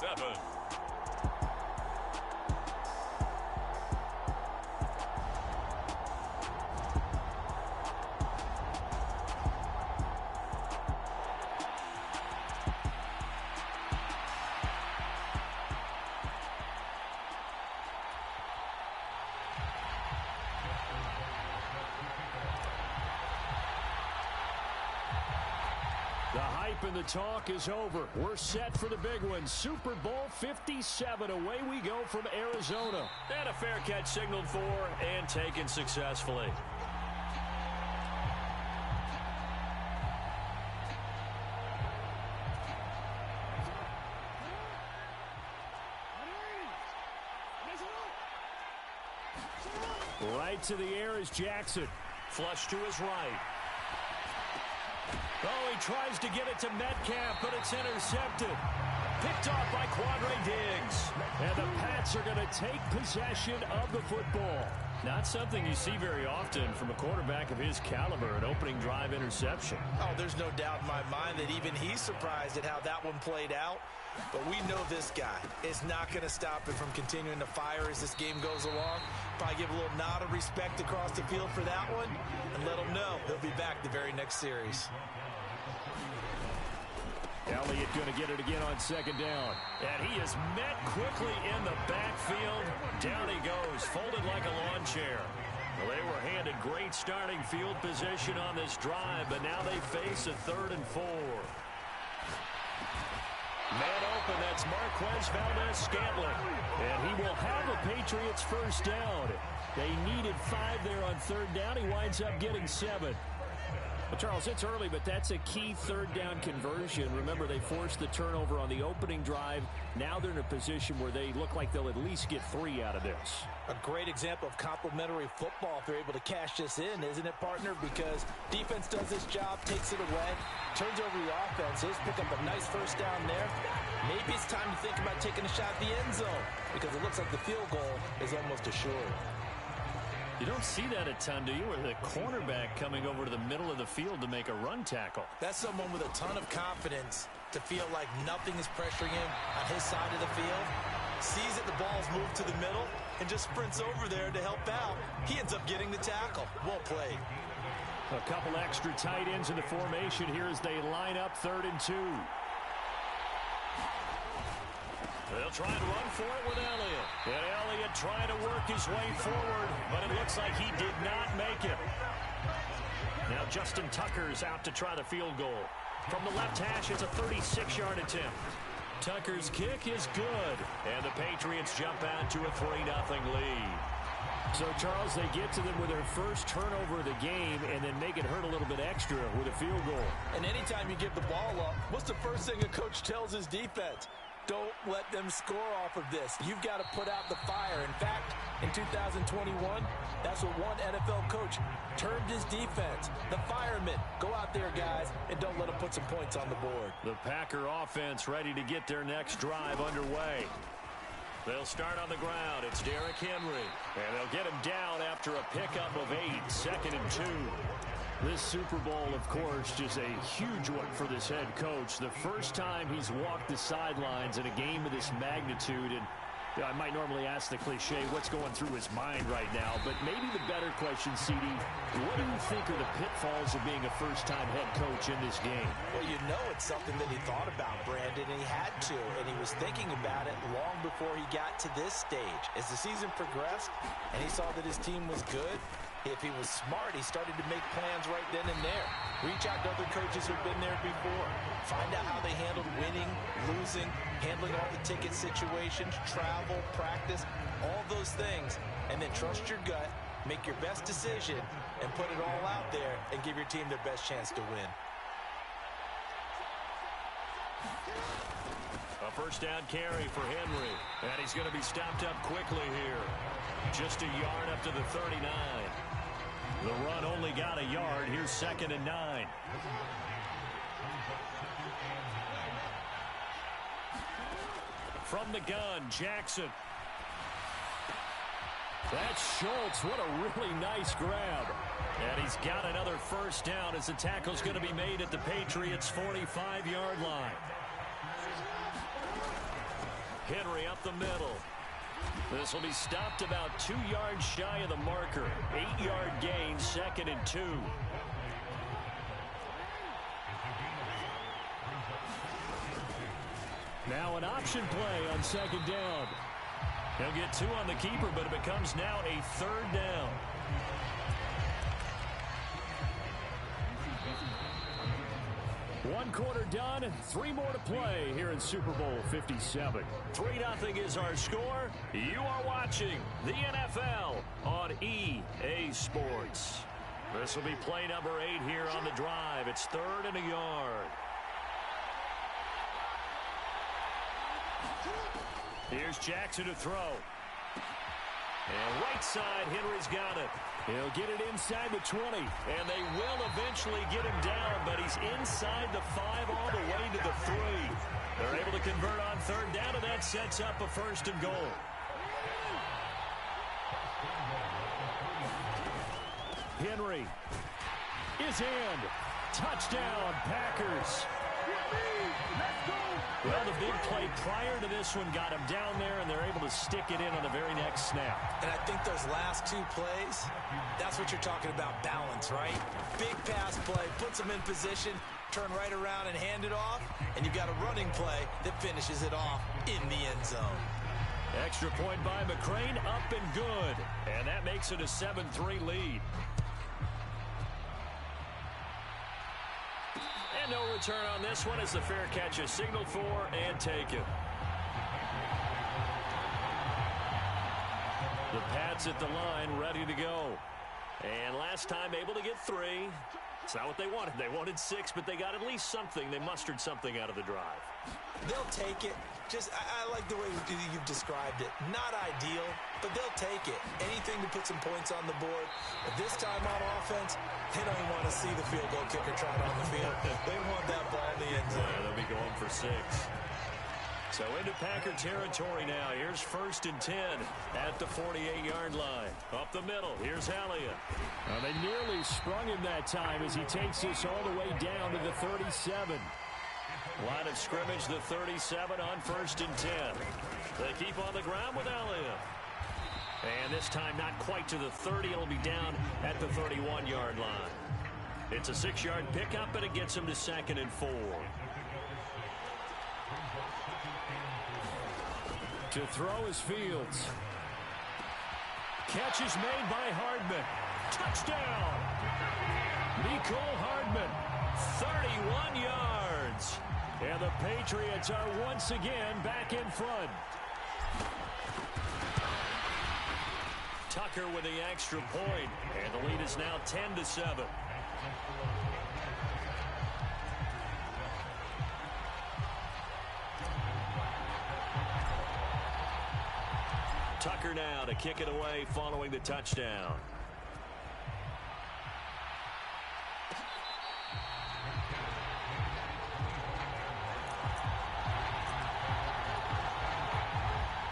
7. The hype and the talk is over. We're set for the big one. Super Bowl 57. Away we go from Arizona. And a fair catch signaled for and taken successfully. Right to the air is Jackson. Flush to his right. Oh, he tries to get it to Metcalf, but it's intercepted. Picked off by Quandre Diggs. And the Pats are going to take possession of the football. Not something you see very often from a quarterback of his caliber, an opening drive interception. Oh, there's no doubt in my mind that even he's surprised at how that one played out. But we know this guy is not going to stop it from continuing to fire as this game goes along. Probably give a little nod of respect across the field for that one and let him know he'll be back the very next series. Elliott going to get it again on second down. And he is met quickly in the backfield. Down he goes, folded like a lawn chair. Well, they were handed great starting field position on this drive, but now they face a 3rd and 4. Man open, that's Marquez Valdez-Scantling. And he will have the Patriots first down. They needed 5 there on 3rd down. He winds up getting 7. Well, Charles, it's early, but that's a key 3rd down conversion. Remember, they forced the turnover on the opening drive. Now they're in a position where they look like they'll at least get 3 out of this. A great example of complementary football if they're able to cash this in, isn't it, partner? Because defense does this job, takes it away, turns over the offense. He'll pick up a nice first down there. Maybe it's time to think about taking a shot at the end zone because it looks like the field goal is almost assured. You don't see that a ton, do you? Or the cornerback coming over to the middle of the field to make a run tackle. That's someone with a ton of confidence to feel like nothing is pressuring him on his side of the field. Sees that the ball's moved to the middle and just sprints over there to help out. He ends up getting the tackle. Well played. A couple extra tight ends in the formation here as they line up 3rd and 2. They'll try to run for it with Elliott. And Elliott trying to work his way forward, but it looks like he did not make it. Now Justin Tucker's out to try the field goal. From the left hash, it's a 36-yard attempt. Tucker's kick is good, and the Patriots jump out to a 3-0 lead. So, Charles, they get to them with their first turnover of the game and then make it hurt a little bit extra with a field goal. And anytime you give the ball up, what's the first thing a coach tells his defense? Don't let them score off of this. You've got to put out the fire. In fact, in 2021, that's what one NFL coach termed his defense. The firemen. Go out there, guys, and don't let them put some points on the board. The Packer offense ready to get their next drive underway. They'll start on the ground. It's Derrick Henry. And they'll get him down after a pickup of 8, 2nd and 2. This Super Bowl, of course, just a huge one for this head coach. The first time he's walked the sidelines in a game of this magnitude. And I might normally ask the cliche, what's going through his mind right now? But maybe the better question, CD, what do you think are the pitfalls of being a first-time head coach in this game? Well, you know it's something that he thought about, Brandon, and he had to. And he was thinking about it long before he got to this stage. As the season progressed and he saw that his team was good, if he was smart, he started to make plans right then and there. Reach out to other coaches who've been there before. Find out how they handled winning, losing, handling all the ticket situations, travel, practice, all those things. And then trust your gut, make your best decision, and put it all out there and give your team their best chance to win. A first down carry for Henry. And he's going to be stopped up quickly here. Just a yard up to the 39. The run only got a yard. Here's 2nd and 9. From the gun, Jackson. That's Schultz. What a really nice grab. And he's got another first down as the tackle's going to be made at the Patriots' 45-yard line. Henry up the middle. This will be stopped about 2 yards shy of the marker. 8-yard gain, 2nd and 2. Now an option play on 2nd down. He'll get 2 on the keeper, but it becomes now a 3rd down. One quarter done, 3 more to play here in Super Bowl 57. 3-0 is our score. You are watching the NFL on EA Sports. This will be play number 8 here on the drive. It's 3rd and a yard. Here's Jackson to throw. And right side, Henry's got it. He'll get it inside the 20. And they will eventually get him down, but he's inside the 5 all the way to the 3. They're able to convert on 3rd down, and that sets up a 1st and goal. Henry is in. Touchdown, Packers. Well, the big play prior to this one got him down there, and they're able to stick it in on the very next snap. And I think those last 2 plays, that's what you're talking about, balance, right? Big pass play, puts them in position, turn right around and hand it off, and you've got a running play that finishes it off in the end zone. Extra point by McCrane, up and good. And that makes it a 7-3 lead. And no return on this one as the fair catch is signaled for and taken. The Pats at the line, ready to go. And last time able to get 3. It's not what they wanted. They wanted 6, but they got at least something. They mustered something out of the drive. They'll take it. I like the way you've described it. Not ideal, but they'll take it. Anything to put some points on the board. But this time on offense, they don't even want to see the field goal kicker trot on the field. They want that ball in the end zone. Yeah, they'll be going for 6. So into Packer territory now. Here's 1st and 10 at the 48-yard line. Up the middle, here's Elliott. Well, they nearly sprung him that time as he takes this all the way down to the 37. Line of scrimmage, the 37 on 1st and 10. They keep on the ground with Elliott. And this time not quite to the 30. It'll be down at the 31-yard line. It's a 6-yard pickup, and it gets him to 2nd and 4. To throw is Fields. Catch is made by Hardman. Touchdown! Nicole Hardman, 31 yards. And the Patriots are once again back in front. Tucker with the extra point, and the lead is now 10-7. Tucker now to kick it away following the touchdown.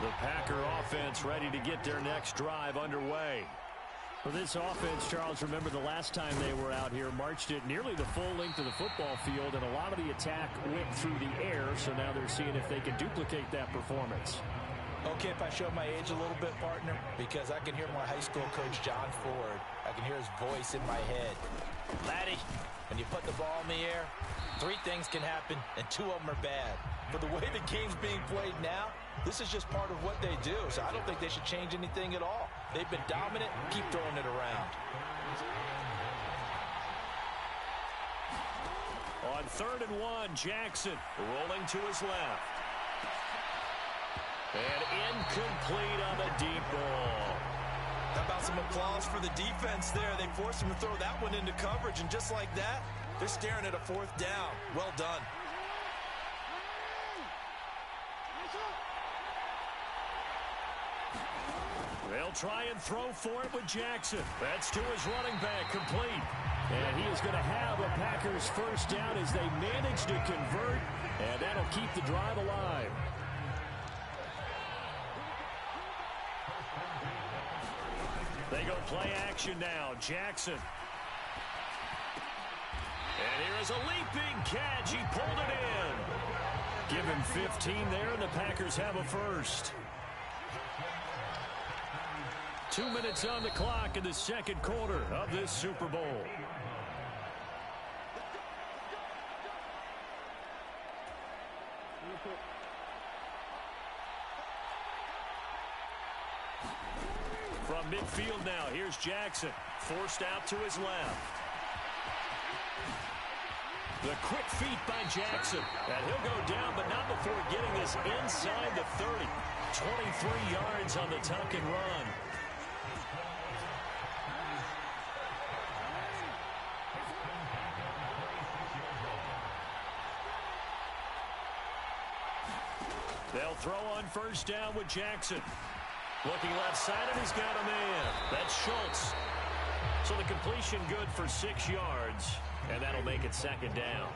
The Packer offense ready to get their next drive underway. For this offense, Charles, remember the last time they were out here, marched it nearly the full length of the football field, and a lot of the attack went through the air, so now they're seeing if they can duplicate that performance. Okay, if I show my age a little bit, partner, because I can hear my high school coach, John Ford. I can hear his voice in my head. Laddie, when you put the ball in the air, 3 things can happen, and 2 of them are bad. But the way the game's being played now, this is just part of what they do, so I don't think they should change anything at all. They've been dominant. Keep throwing it around. On 3rd and 1, Jackson rolling to his left. And incomplete on the deep ball. How about some applause for the defense there? They forced him to throw that one into coverage, and just like that, they're staring at a 4th down. Well done. They'll try and throw for it with Jackson. That's to his running back, complete. And he is going to have a Packers 1st down as they manage to convert, and that'll keep the drive alive. They go play action now. Jackson. And here is a leaping catch. He pulled it in. Give him 15 there, and the Packers have a first. 2 minutes on the clock in the second quarter of this Super Bowl. From midfield now, here's Jackson. Forced out to his left. The quick feet by Jackson. And he'll go down, but not before getting this inside the 30. 23 yards on the tuck and run. They'll throw on first down with Jackson. Looking left side, and he's got a man. That's Schultz. So the completion good for 6 yards, and that'll make it second down.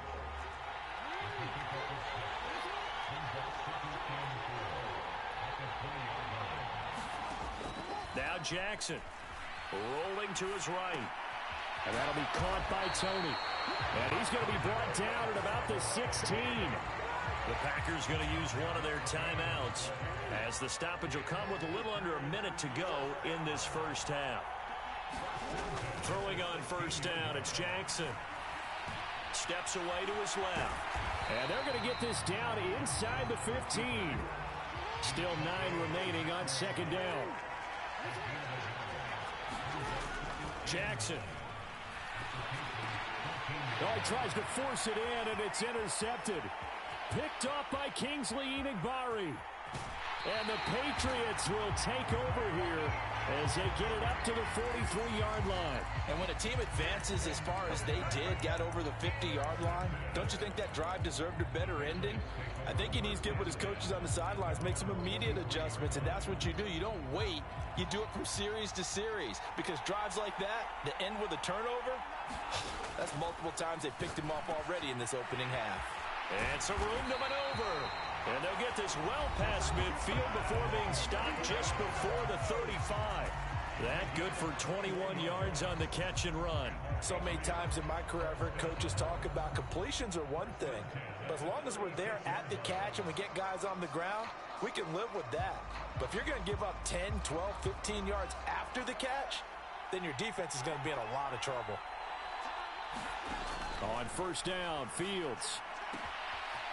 Now Jackson rolling to his right. And that'll be caught by Tony. And he's going to be brought down at about the 16. The Packers going to use one of their timeouts as the stoppage will come with a little under a minute to go in this first half. Throwing on first down, it's Jackson. Steps away to his left. And they're going to get this down inside the 15. Still 9 remaining on second down. Jackson. Oh, he tries to force it in, and it's intercepted. Picked off by Kingsley Enagbare. And the Patriots will take over here as they get it up to the 43-yard line. And when a team advances as far as they did, got over the 50-yard line, don't you think that drive deserved a better ending? I think he needs to get with his coaches on the sidelines, make some immediate adjustments, and that's what you do. You don't wait. You do it from series to series, because drives like that end with a turnover, that's multiple times they picked him off already in this opening half. And some room to maneuver. And they'll get this well past midfield before being stopped just before the 35. That good for 21 yards on the catch and run. So many times in my career I've heard coaches talk about completions are one thing. But as long as we're there at the catch and we get guys on the ground, we can live with that. But if you're going to give up 10, 12, 15 yards after the catch, then your defense is going to be in a lot of trouble. On first down, Fields.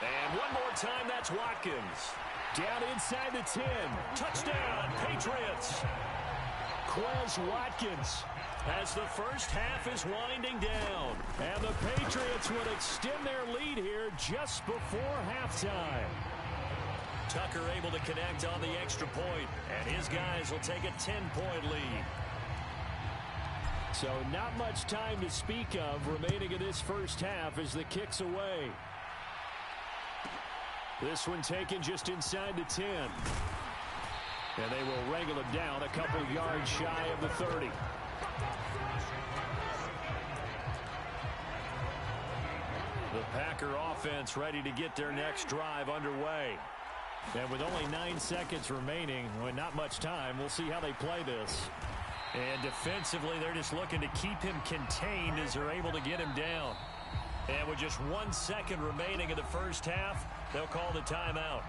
And one more time, that's Watkins. Down inside the 10. Touchdown, Patriots. Quez Watkins as the first half is winding down. And the Patriots would extend their lead here just before halftime. Tucker able to connect on the extra point, and his guys will take a 10-point lead. So not much time to speak of remaining in this first half as the kick's away. This one taken just inside the 10. And they will wrangle him down a couple yards shy of the 30. The Packer offense ready to get their next drive underway. And with only 9 seconds remaining, with not much time, we'll see how they play this. And defensively, they're just looking to keep him contained as they're able to get him down. And with just 1 second remaining in the first half, they'll call the timeout.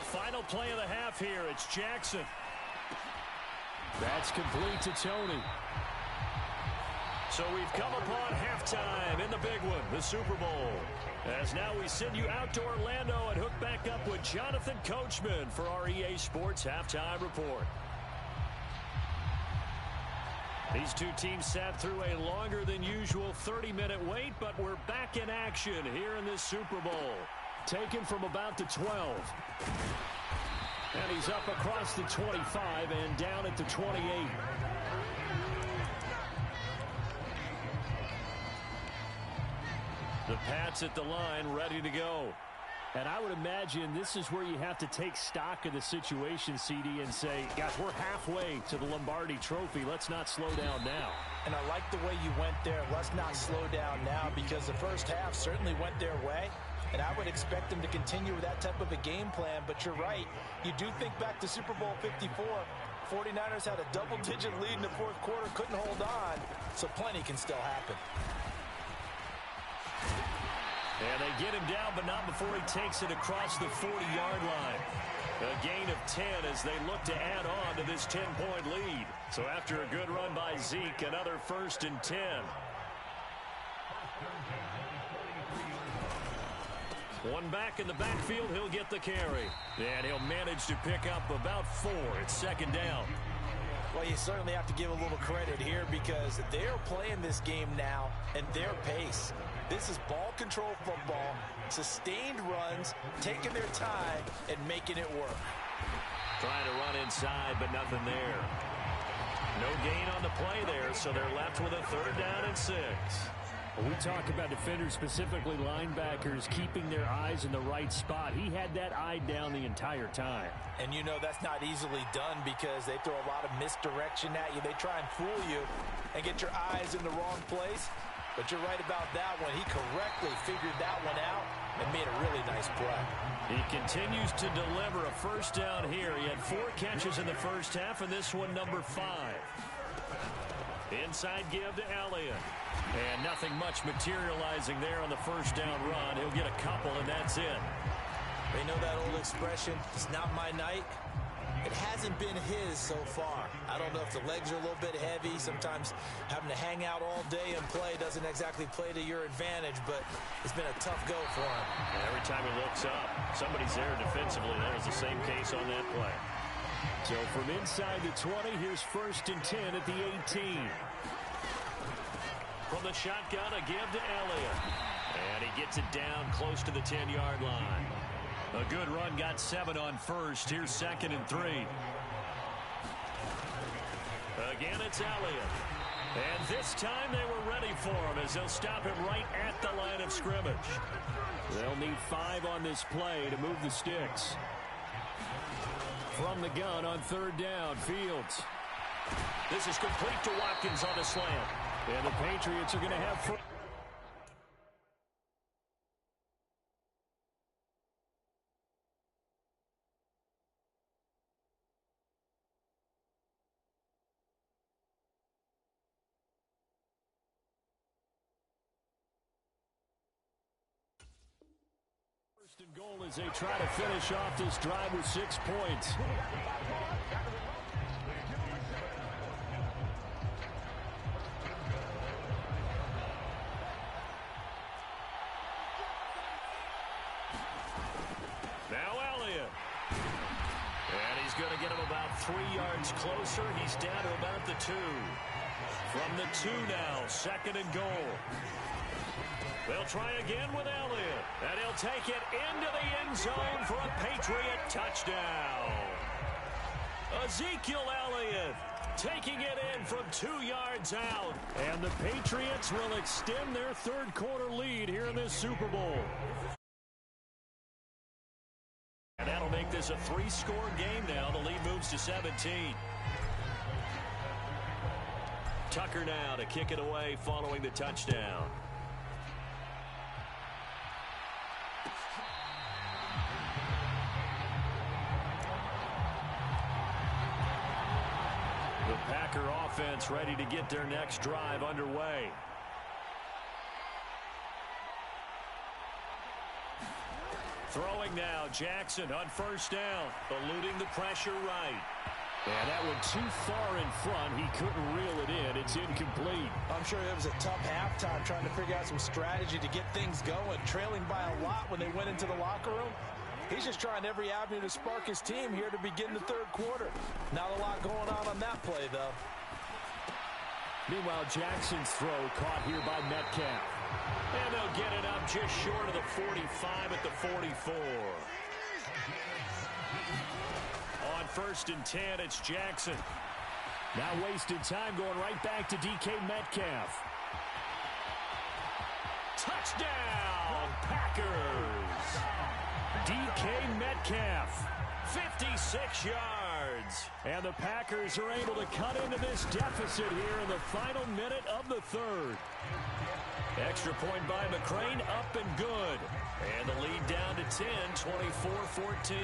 Final play of the half here. It's Jackson. That's complete to Tony. So we've come upon halftime in the big one, the Super Bowl. As now we send you out to Orlando and hook back up with Jonathan Coachman for our EA Sports Halftime Report. These two teams sat through a longer than usual 30-minute wait, but we're back in action here in this Super Bowl. Taken from about the 12. And he's up across the 25 and down at the 28. The Pats at the line, ready to go. And I would imagine this is where you have to take stock of the situation, CD, and say, guys, we're halfway to the Lombardi Trophy. Let's not slow down now. And I like the way you went there. Let's not slow down now, because the first half certainly went their way. and I would expect them to continue with that type of a game plan. But you're right. You do think back to Super Bowl 54. 49ers had a double-digit lead in the fourth quarter, couldn't hold on, so plenty can still happen. And they get him down, but not before he takes it across the 40-yard line. A gain of 10 as they look to add on to this 10-point lead. So after a good run by Zeke, another 1st and 10. One back in the backfield, he'll get the carry. And he'll manage to pick up about 4. It's 2nd down. Well, you certainly have to give a little credit here because they're playing this game now at their pace. This is ball control football, sustained runs, taking their time, and making it work. Trying to run inside, but nothing there. No gain on the play there, so they're left with a 3rd down and 6. When we talk about defenders, specifically linebackers, keeping their eyes in the right spot, he had that eye down the entire time. And you know that's not easily done because they throw a lot of misdirection at you. They try and fool you and get your eyes in the wrong place. But you're right about that one. He correctly figured that one out and made a really nice play. He continues to deliver a 1st down here. He had 4 catches in the first half, and this one number 5. Inside give to Elliott. And nothing much materializing there on the 1st down run. He'll get a couple, and that's it. They know that old expression, it's not my night. It hasn't been his so far. I don't know if the legs are a little bit heavy. Sometimes having to hang out all day and play doesn't exactly play to your advantage, but it's been a tough go for him. And every time he looks up, somebody's there defensively. That was the same case on that play. So from inside the 20, here's 1st and 10 at the 18. From the shotgun, a give to Elliott. And he gets it down close to the 10-yard line. A good run, got 7 on 1st. Here's 2nd and 3. Again, it's Elliott. And this time they were ready for him as they'll stop him right at the line of scrimmage. They'll need 5 on this play to move the sticks. From the gun on 3rd down, Fields. This is complete to Watkins on the slant. And the Patriots are going to have... First and goal as they try to finish off this drive with 6 points. Going to get him about 3 yards closer. He's down to about the 2. From the 2 now, 2nd and goal. They'll try again with Elliott, and he'll take it into the end zone for a Patriot touchdown. Ezekiel Elliott taking it in from 2 yards out. And the Patriots will extend their 3rd quarter lead here in this Super Bowl. And that'll make this a 3-score game now. The lead moves to 17. Tucker now to kick it away following the touchdown. The Packer offense ready to get their next drive underway. Throwing now, Jackson on 1st down, eluding the pressure right. And that one too far in front. He couldn't reel it in. It's incomplete. I'm sure it was a tough halftime trying to figure out some strategy to get things going. Trailing by a lot when they went into the locker room. He's just trying every avenue to spark his team here to begin the 3rd quarter. Not a lot going on that play, though. Meanwhile, Jackson's throw caught here by Metcalf. And they'll get it up just short of the 45 at the 44. On 1st and 10, it's Jackson. Now wasted time going right back to DK Metcalf. Touchdown, Packers! DK Metcalf, 56 yards. And the Packers are able to cut into this deficit here in the final minute of the 3rd. Extra point by McCrane, up and good. And the lead It's in 24-14.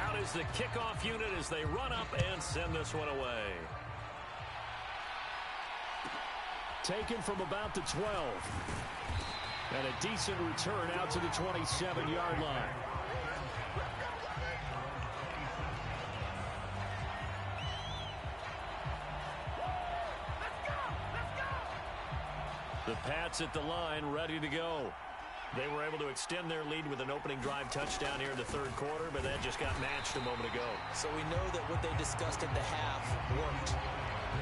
Out is the kickoff unit as they run up and send this one away. Taken from about the 12. And a decent return out to the 27-yard line. The Pats at the line, ready to go. They were able to extend their lead with an opening drive touchdown here in the third quarter, but that just got matched a moment ago. So we know that what they discussed at the half worked.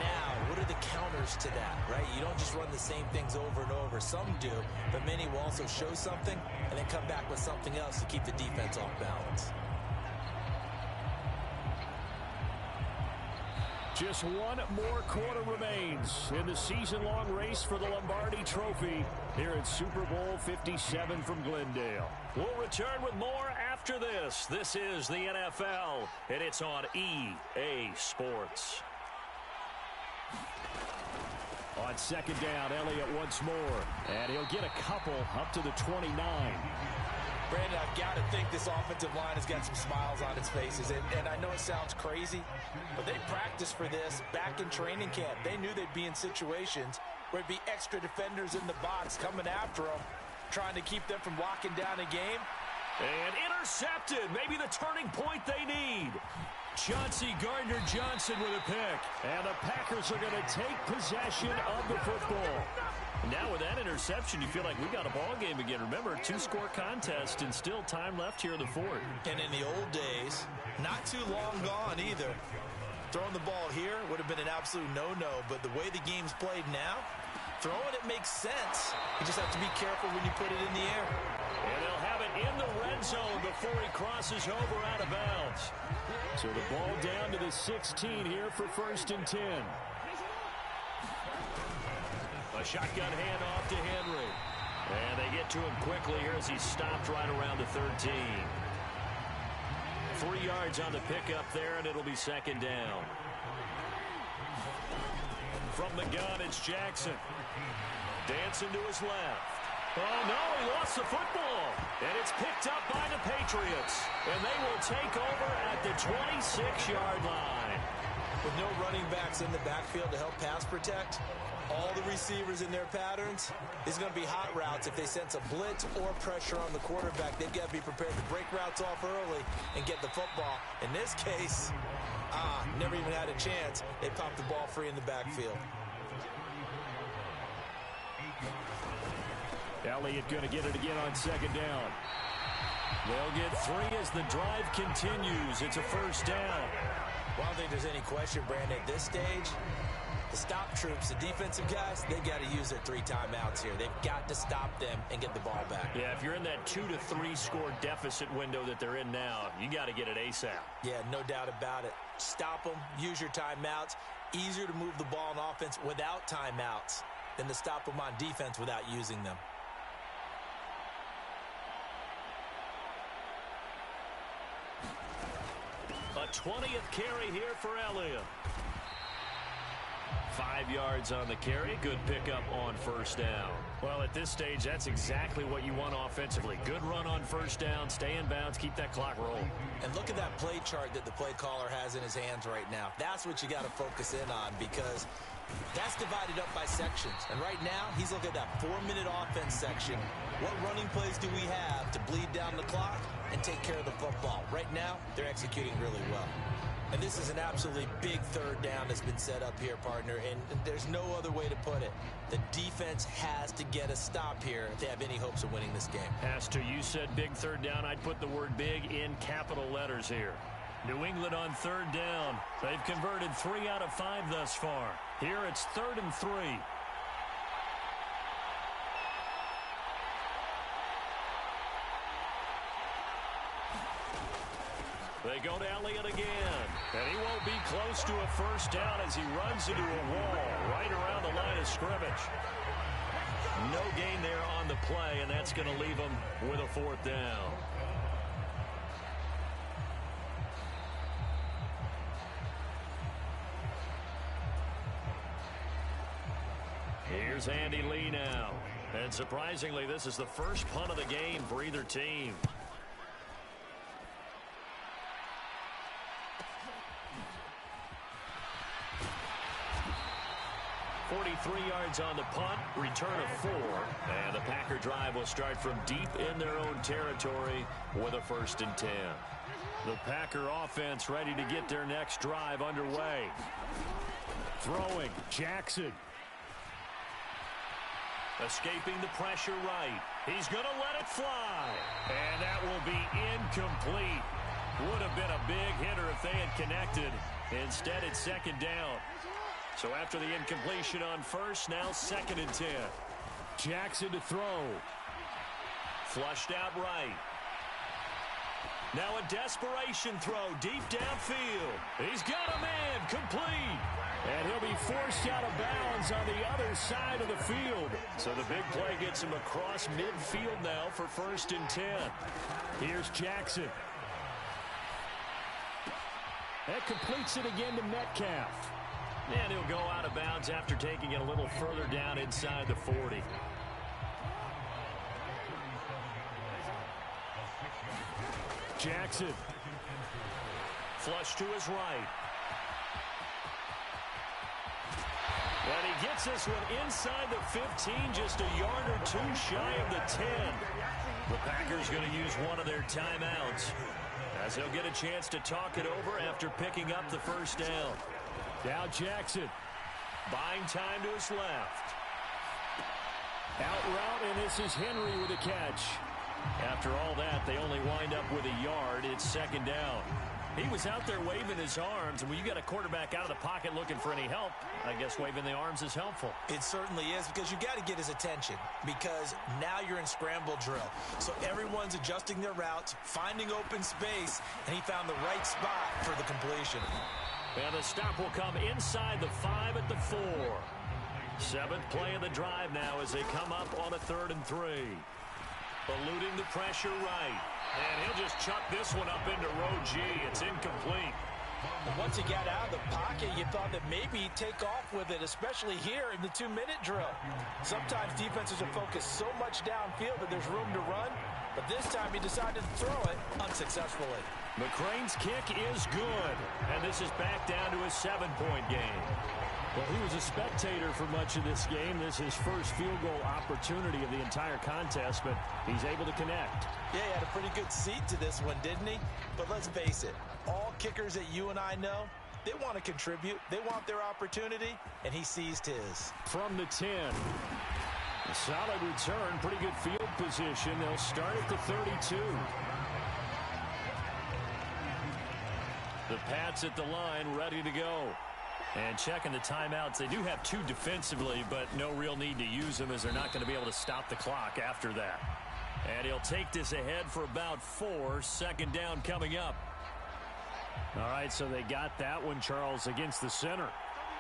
Now, what are the counters to that, right? You don't just run the same things over and over. Some do, but many will also show something and then come back with something else to keep the defense off balance. Just one more quarter remains in the season-long race for the Lombardi Trophy here at Super Bowl 57 from Glendale. We'll return with more after this. This is the NFL, and it's on EA Sports. On second down, Elliott once more, and he'll get a couple up to the 29. Brandon, I've got to think this offensive line has got some smiles on its faces. And I know it sounds crazy, but they practiced for this back in training camp. They knew they'd be in situations where it'd be extra defenders in the box coming after them, trying to keep them from locking down a game. And intercepted. Maybe the turning point they need. Chauncey Gardner-Johnson with a pick. And the Packers are going to take possession of the football. Now with that interception, you feel like we got a ball game again. Remember, two-score contest and still time left here in the fourth. And in the old days, not too long gone either. Throwing the ball here would have been an absolute no-no, but the way the game's played now, throwing it makes sense. You just have to be careful when you put it in the air. And they'll have it in the red zone before he crosses over out of bounds. So the ball down to the 16 here for 1st and 10. A shotgun handoff to Henry. And they get to him quickly here as he's stopped right around the 13. 3 yards on the pickup there, and it'll be second down. From the gun, it's Jackson. Dancing to his left. Oh, no, he lost the football. And it's picked up by the Patriots. And they will take over at the 26-yard line. With no running backs in the backfield to help pass protect, all the receivers in their patterns, it's going to be hot routes. If they sense a blitz or pressure on the quarterback, they've got to be prepared to break routes off early and get the football. In this case, never even had a chance. They popped the ball free in the backfield. Elliott going to get it again on second down. They'll get 3 as the drive continues. It's a first down. Well, I don't think there's any question, Brandon, at this stage, the stop troops, the defensive guys, they've got to use their 3 timeouts here. They've got to stop them and get the ball back. Yeah, if you're in that 2 to 3 score deficit window that they're in now, you got to get it ASAP. Yeah, no doubt about it. Stop them, use your timeouts. Easier to move the ball on offense without timeouts than to stop them on defense without using them. A 20th carry here for Elliott. 5 yards on the carry. Good pickup on first down. Well, at this stage, that's exactly what you want offensively. Good run on first down. Stay in bounds. Keep that clock rolling. And look at that play chart that the play caller has in his hands right now. That's what you got to focus in on because that's divided up by sections. And right now, he's looking at that 4-minute offense section. What running plays do we have to bleed down the clock and take care of the football? Right now, they're executing really well. And this is an absolutely big third down that's been set up here, partner, and there's no other way to put it. The defense has to get a stop here if they have any hopes of winning this game. Has to. You said big third down. I'd put the word big in capital letters here. New England on third down. They've converted 3 out of 5 thus far. Here it's 3rd and 3. They go to Elliott again, and he won't be close to a first down as he runs into a wall right around the line of scrimmage. No gain there on the play, and that's going to leave him with a 4th down. Here's Andy Lee now. And surprisingly, this is the first punt of the game for either team. 43 yards on the punt, return of 4. And the Packer drive will start from deep in their own territory with a 1st and 10. The Packer offense ready to get their next drive underway. Throwing, Jackson. Escaping the pressure right. He's going to let it fly. And that will be incomplete. Would have been a big hitter if they had connected. Instead, it's 2nd down. So after the incompletion on 1st, now 2nd and 10. Jackson to throw. Flushed out right. Now a desperation throw deep downfield. He's got a man, complete. And he'll be forced out of bounds on the other side of the field. So the big play gets him across midfield now for 1st and 10. Here's Jackson. That completes it again to Metcalf. And he'll go out of bounds after taking it a little further down inside the 40. Jackson. Flush to his right. And he gets this one inside the 15, just a yard or 2 shy of the 10. The Packers going to use one of their timeouts, as they'll get a chance to talk it over after picking up the 1st down. Now Jackson. Buying time to his left. Out route, and this is Henry with a catch. After all that, they only wind up with a yard. It's 2nd down. He was out there waving his arms, and when you got a quarterback out of the pocket looking for any help, I guess waving the arms is helpful. It certainly is, because you got to get his attention, because now you're in scramble drill. So everyone's adjusting their routes, finding open space, and he found the right spot for the completion. And the stop will come inside the 5 at the 4. 7th play of the drive now as they come up on a 3rd and 3. Eluding the pressure right. And he'll just chuck this one up into row G. It's incomplete. Once he got out of the pocket, you thought that maybe he'd take off with it, especially here in the 2-minute drill. Sometimes defenses are focused so much downfield that there's room to run, but this time he decided to throw it unsuccessfully. McCrane's kick is good, and this is back down to a 7-point game. Well, he was a spectator for much of this game. This is his first field goal opportunity of the entire contest, but he's able to connect. Yeah, he had a pretty good seat to this one, didn't he? But let's face it, all kickers that you and I know, they want to contribute. They want their opportunity, and he seized his. From the 10. A solid return, pretty good field position. They'll start at the 32. The Pats at the line, ready to go. And checking the timeouts. They do have 2 defensively, but no real need to use them, as they're not going to be able to stop the clock after that. And he'll take this ahead for about 4. 2nd down coming up. All right, so they got that one, Charles, against the center.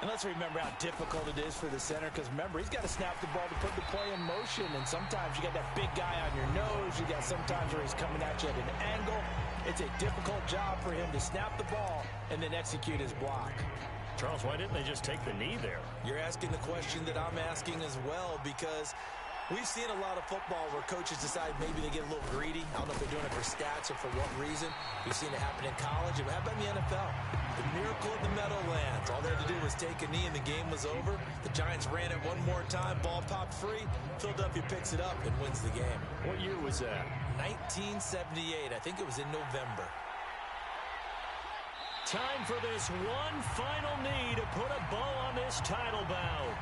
And let's remember how difficult it is for the center, because remember, he's got to snap the ball to put the play in motion, and sometimes you got that big guy on your nose. You got sometimes where he's coming at you at an angle. It's a difficult job for him to snap the ball and then execute his block. Charles, why didn't they just take the knee there? You're asking the question that I'm asking as well, because we've seen a lot of football where coaches decide maybe they get a little greedy. I don't know if they're doing it for stats or for what reason. We've seen it happen in college. And how about in the NFL? The miracle of the Meadowlands. All they had to do was take a knee and the game was over. The Giants ran it one more time. Ball popped free. Philadelphia picks it up and wins the game. What year was that? 1978. I think it was in November. Time for this one final knee to put a bow on this title bout.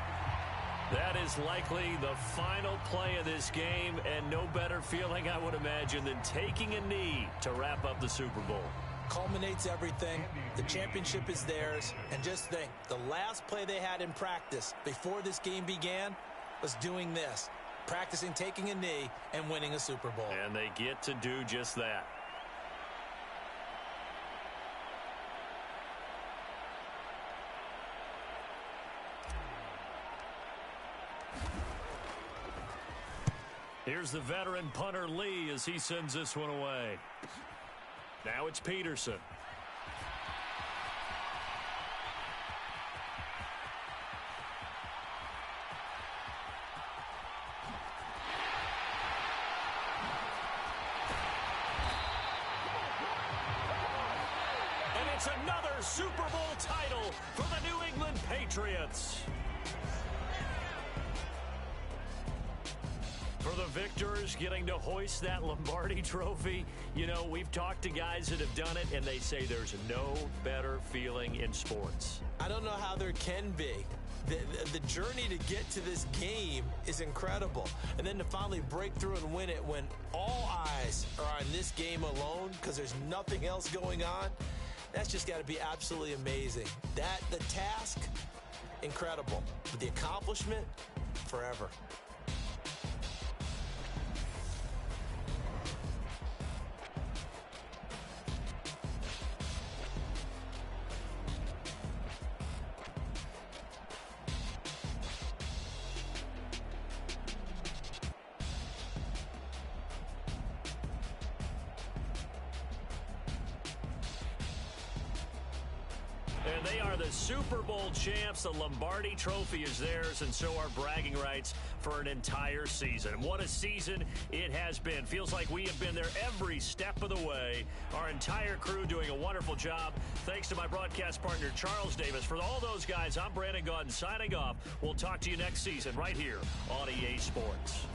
That is likely the final play of this game, and no better feeling, I would imagine, than taking a knee to wrap up the Super Bowl. Culminates everything. The championship is theirs. And just think, the last play they had in practice before this game began was doing this. Practicing taking a knee and winning a Super Bowl. And they get to do just that. Here's the veteran punter Lee as he sends this one away. Now it's Peterson. another Super Bowl title for the New England Patriots. For the victors getting to hoist that Lombardi trophy, you know, we've talked to guys that have done it, and they say there's no better feeling in sports. I don't know how there can be. The journey to get to this game is incredible. And then to finally break through and win it when all eyes are on this game alone because there's nothing else going on, that's just got to be absolutely amazing. The task, incredible. But the accomplishment, forever. And they are the Super Bowl champs. The Lombardi trophy is theirs, and so are bragging rights for an entire season. What a season it has been. Feels like we have been there every step of the way. Our entire crew doing a wonderful job. Thanks to my broadcast partner, Charles Davis. For all those guys, I'm Brandon Gaudin signing off. We'll talk to you next season right here on EA Sports.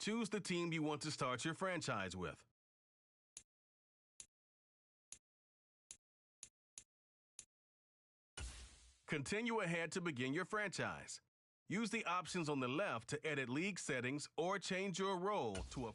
Choose the team you want to start your franchise with. Continue ahead to begin your franchise. Use the options on the left to edit league settings or change your role to a